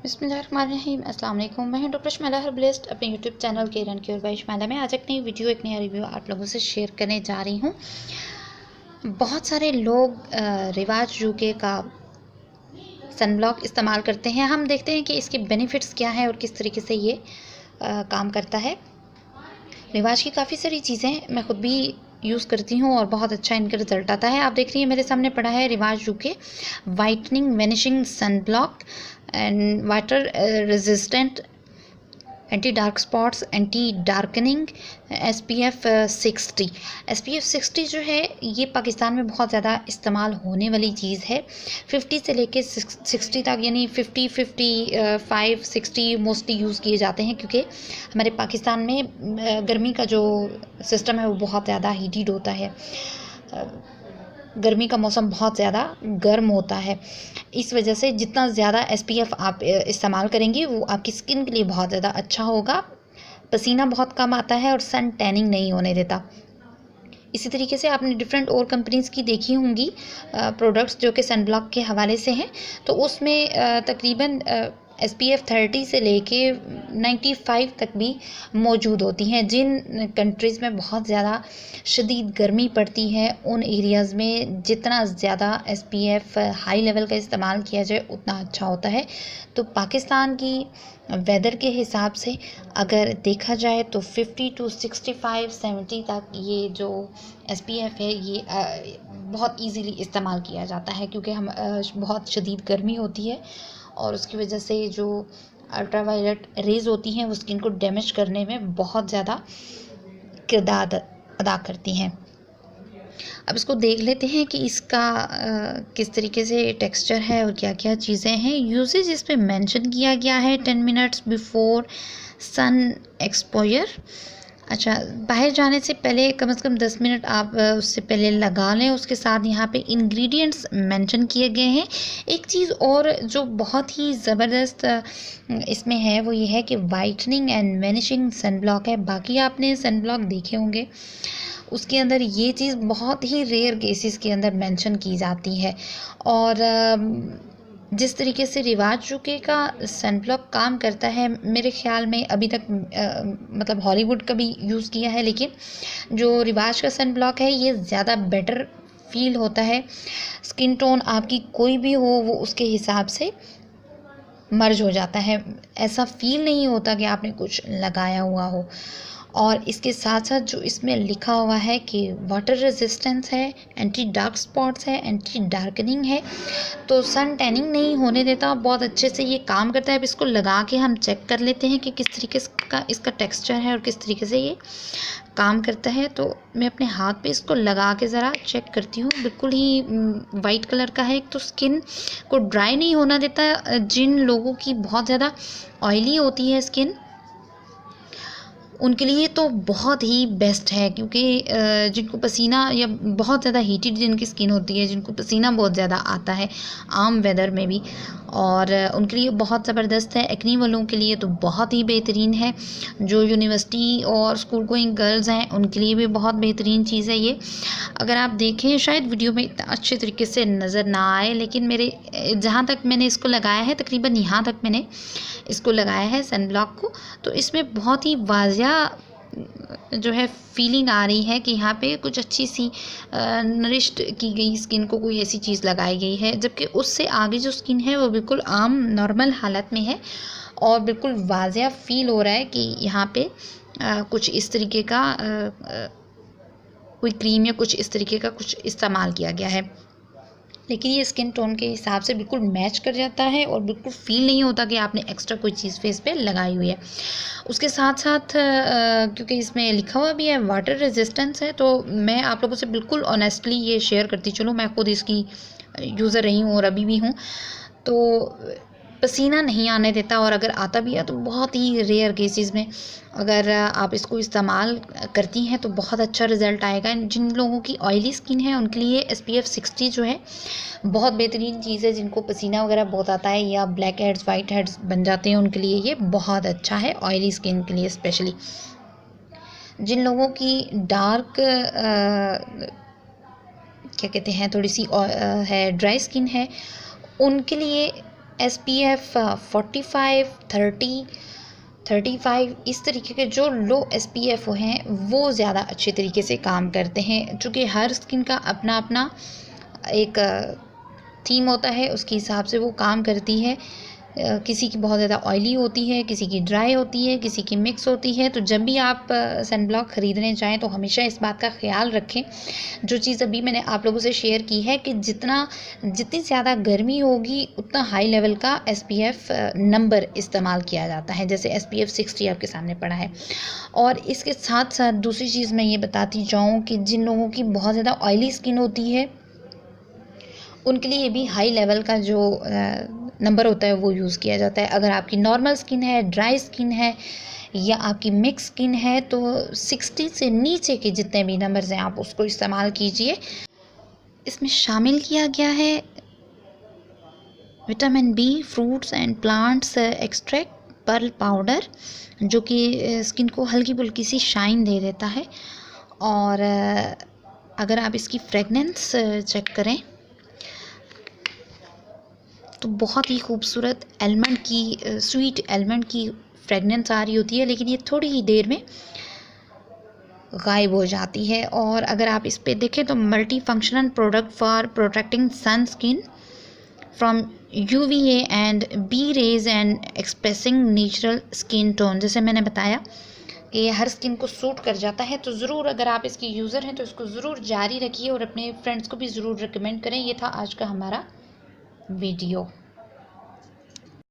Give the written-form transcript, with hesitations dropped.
बिस्मिल्लाहिर्रहमानिर्रहीम। अस्सलाम वालेकुम। मैं हूं डॉक्टर शमाला हर्बलिस्ट अपने यूट्यूब चैनल केरन क्योर बाय शमाला में आज एक नई वीडियो एक नया रिव्यू आप लोगों से शेयर करने जा रही हूं। बहुत सारे लोग रिवाज यूके का सनब्लॉक इस्तेमाल करते हैं। हम देखते हैं कि इसके बेनिफिट्स क्या हैं और किस तरीके से ये काम करता है। रिवाज की काफ़ी सारी चीज़ें मैं ख़ुद भी यूज़ करती हूँ और बहुत अच्छा इनका रिज़ल्ट आता है। आप देख रही हैं मेरे सामने पड़ा है रिवाज यूके whitening vanishing sun block and water resistant anti dark spots anti darkening SPF 60। SPF 60 जो है ये पाकिस्तान में बहुत ज़्यादा इस्तेमाल होने वाली चीज़ है। 50 से लेके 60 तक, यानी 50, 55, 60 मोस्टली यूज़ किए जाते हैं, क्योंकि हमारे पाकिस्तान में गर्मी का जो सिस्टम है वो बहुत ज़्यादा हीटेड होता है। गर्मी का मौसम बहुत ज़्यादा गर्म होता है। इस वजह से जितना ज़्यादा SPF आप इस्तेमाल करेंगी वो आपकी स्किन के लिए बहुत ज़्यादा अच्छा होगा। पसीना बहुत कम आता है और सन टैनिंग नहीं होने देता। इसी तरीके से आपने डिफरेंट और कंपनीज़ की देखी होंगी प्रोडक्ट्स जो कि सन ब्लॉक के हवाले से हैं, तो उसमें तकरीबन SPF 30 से लेके 95 तक भी मौजूद होती हैं। जिन कंट्रीज़ में बहुत ज़्यादा शदीद गर्मी पड़ती है उन एरियाज़ में जितना ज़्यादा SPF हाई लेवल का इस्तेमाल किया जाए उतना अच्छा होता है। तो पाकिस्तान की वेदर के हिसाब से अगर देखा जाए तो 50 to 65, 70 तक ये जो SPF है ये बहुत इजीली इस्तेमाल किया जाता है, क्योंकि हम बहुत शदीद गर्मी होती है और उसकी वजह से जो अल्ट्रावायलेट रेज़ होती हैं वो स्किन को डैमेज करने में बहुत ज़्यादा किरदार अदा करती हैं। अब इसको देख लेते हैं कि इसका किस तरीके से टेक्सचर है और क्या क्या चीज़ें हैं। यूजेज इस पर मेंशन किया गया है 10 मिनट्स बिफोर सन एक्सपोजर। अच्छा, बाहर जाने से पहले कम से कम 10 मिनट आप उससे पहले लगा लें। उसके साथ यहाँ पे इंग्रेडिएंट्स मेंशन किए गए हैं। एक चीज़ और जो बहुत ही ज़बरदस्त इसमें है वो ये है कि whitening and vanishing sun block है। बाकी आपने सन ब्लॉक देखे होंगे, उसके अंदर ये चीज़ बहुत ही रेयर केसेस के अंदर मेंशन की जाती है। और जिस तरीके से रिवाज यूके का सन ब्लॉक काम करता है, मेरे ख़्याल में अभी तक मतलब हॉलीवुड का भी यूज़ किया है, लेकिन जो रिवाज का सन ब्लॉक है ये ज़्यादा बेटर फील होता है। स्किन टोन आपकी कोई भी हो वो उसके हिसाब से मर्ज हो जाता है। ऐसा फील नहीं होता कि आपने कुछ लगाया हुआ हो। और इसके साथ साथ जो इसमें लिखा हुआ है कि वाटर रेजिस्टेंस है, एंटी डार्क स्पॉट्स है, एंटी डार्कनिंग है, तो सन टैनिंग नहीं होने देता। बहुत अच्छे से ये काम करता है। अब इसको लगा के हम चेक कर लेते हैं कि किस तरीके का इसका टेक्सचर है और किस तरीके से ये काम करता है। तो मैं अपने हाथ पे इसको लगा के ज़रा चेक करती हूँ। बिल्कुल ही वाइट कलर का है। एक तो स्किन को ड्राई नहीं होना देता। जिन लोगों की बहुत ज़्यादा ऑयली होती है स्किन, उनके लिए तो बहुत ही बेस्ट है, क्योंकि जिनको पसीना या बहुत ज़्यादा हीटेड जिनकी स्किन होती है, जिनको पसीना बहुत ज़्यादा आता है आम वेदर में भी, और उनके लिए बहुत ज़बरदस्त है। एक्नी वालों के लिए तो बहुत ही बेहतरीन है। जो यूनिवर्सिटी और स्कूल गोइंग गर्ल्स हैं उनके लिए भी बहुत बेहतरीन चीज़ है ये। अगर आप देखें, शायद वीडियो में इतना अच्छे तरीके से नज़र ना आए, लेकिन मेरे जहाँ तक मैंने इसको लगाया है, तकरीबन यहाँ तक मैंने इसको लगाया है सन ब्लॉक को, तो इसमें बहुत ही वाज़िया जो है फीलिंग आ रही है कि यहाँ पे कुछ अच्छी सी नरिश्ड की गई स्किन को कोई ऐसी चीज़ लगाई गई है, जबकि उससे आगे जो स्किन है वो बिल्कुल आम नॉर्मल हालत में है और बिल्कुल वाज़िया फील हो रहा है कि यहाँ पे कुछ इस तरीके का कोई क्रीम या कुछ इस तरीके का कुछ इस्तेमाल किया गया है। लेकिन ये स्किन टोन के हिसाब से बिल्कुल मैच कर जाता है और बिल्कुल फ़ील नहीं होता कि आपने एक्स्ट्रा कोई चीज़ फेस पे लगाई हुई है। उसके साथ साथ क्योंकि इसमें लिखा हुआ भी है वाटर रेजिस्टेंस है, तो मैं आप लोगों से बिल्कुल ऑनेस्टली ये शेयर करती चलूँ। मैं खुद इसकी यूज़र रही हूँ और अभी भी हूँ। तो पसीना नहीं आने देता, और अगर आता भी है तो बहुत ही रेयर केसेस में। अगर आप इसको इस्तेमाल करती हैं तो बहुत अच्छा रिज़ल्ट आएगा। जिन लोगों की ऑयली स्किन है उनके लिए SPF 60 जो है बहुत बेहतरीन चीज़ है। जिनको पसीना वगैरह बहुत आता है या ब्लैक हेड्स वाइट हेड्स बन जाते हैं उनके लिए ये बहुत अच्छा है, ऑयली स्किन के लिए स्पेशली। जिन लोगों की डार्क क्या कहते हैं थोड़ी सी है ड्राई स्किन है, उनके लिए SPF 45, 30, 35 इस तरीके के जो लो SPF हैं वो ज़्यादा अच्छे तरीके से काम करते हैं। चूँकि हर स्किन का अपना अपना एक थीम होता है, उसके हिसाब से वो काम करती है। किसी की बहुत ज़्यादा ऑयली होती है, किसी की ड्राई होती है, किसी की मिक्स होती है। तो जब भी आप सनब्लॉक ख़रीदने जाएँ तो हमेशा इस बात का ख़्याल रखें, जो चीज़ अभी मैंने आप लोगों से शेयर की है, कि जितनी ज़्यादा गर्मी होगी उतना हाई लेवल का SPF नंबर इस्तेमाल किया जाता है। जैसे SPF 60 आपके सामने पड़ा है। और इसके साथ साथ दूसरी चीज़ मैं ये बताती जाऊँ कि जिन लोगों की बहुत ज़्यादा ऑयली स्किन होती है उनके लिए भी हाई लेवल का जो नंबर होता है वो यूज़ किया जाता है। अगर आपकी नॉर्मल स्किन है, ड्राई स्किन है या आपकी मिक्स स्किन है तो 60 से नीचे के जितने भी नंबर्स हैं आप उसको इस्तेमाल कीजिए। इसमें शामिल किया गया है vitamin B, fruits and plants extract, pearl powder, जो कि स्किन को हल्की फुल्की सी शाइन दे देता है। और अगर आप इसकी फ्रेगनेंस चेक करें तो बहुत ही खूबसूरत एलमंड की स्वीट एलमंड की फ्रेगनेंस आ रही होती है, लेकिन ये थोड़ी ही देर में गायब हो जाती है। और अगर आप इस पे देखें तो multi functional product for protecting sun skin from UVA and B rays and expressing natural skin tone. जैसे मैंने बताया कि ये हर स्किन को सूट कर जाता है, तो ज़रूर अगर आप इसकी यूज़र हैं तो इसको ज़रूर जारी रखिए और अपने फ्रेंड्स को भी ज़रूर रिकमेंड करें। ये था आज का हमारा वीडियो।